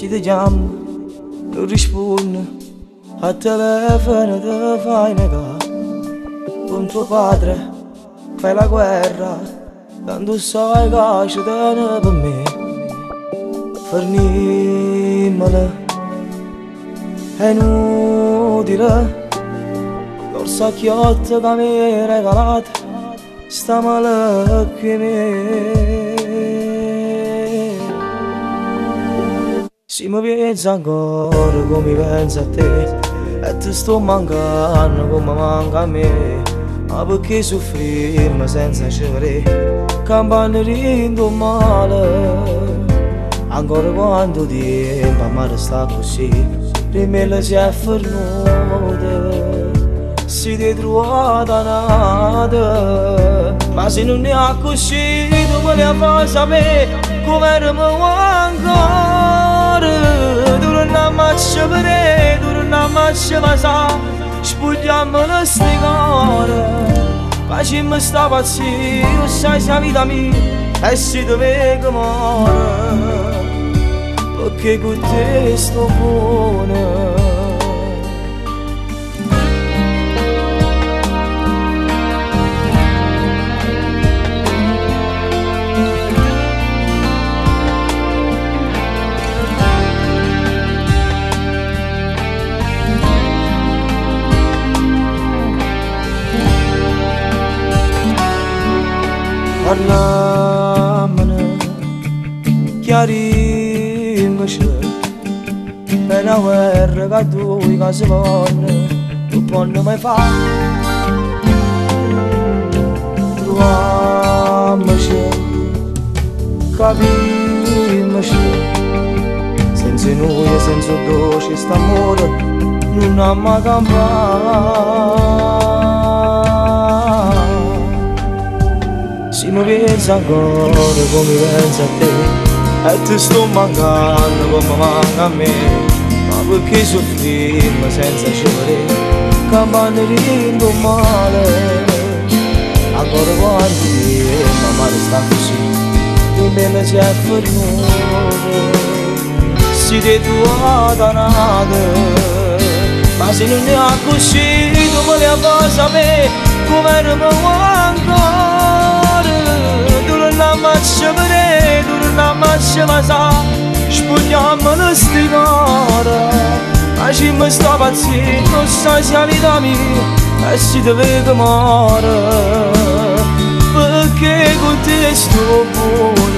ci ti chiamo, non rispondi, a telefono ti fai negare. Con tuo padre fai la guerra, tanto sai che ci tiene per me. Fermiamole, è inutile, l'orsacchiotto che mi hai regalato, sta male qui me. Se mi pensi ancora come pensi a te, e ti sto mancando come manca a me. Ma perché soffrirmi senza cercare, campanellino male. Ancora quanto tempo ma resta così, rimella si è fermata, si è trovata nata. Ma se non ne ha così, tu me ne fai sapere come eravamo ancora. Tu non ammazzi per te, tu non ammazzi per sa, spogliamo le sticore. Facciamo sta pazzia, io sai se la vita mia, e si deve che muore. Perché con te sto buona. Parlamene, chiarimmoci, è una guerra che due che si vanno, non può mai fare. Troviamoci, capimmoci, senza noi e senza dolce st'amore non abbiamo campato. Se mi pensi ancora come pensi a te, e ti sto mancando come manca a me. Ma perché soffrirmi senza cercare, campanellino male. Ancora quanto tempo ma resta così, rimella si è fermata, si è trovata nata. Ma se non ne ha così, tu me ne fai sapere come eravamo ancora. Tu non ammazzi per te, tu non ammazzi per sa, spogliamo le sticore. Facciamo sta pazzia, non sai se la vita mia, e si deve che muore. Perché con te sto buono.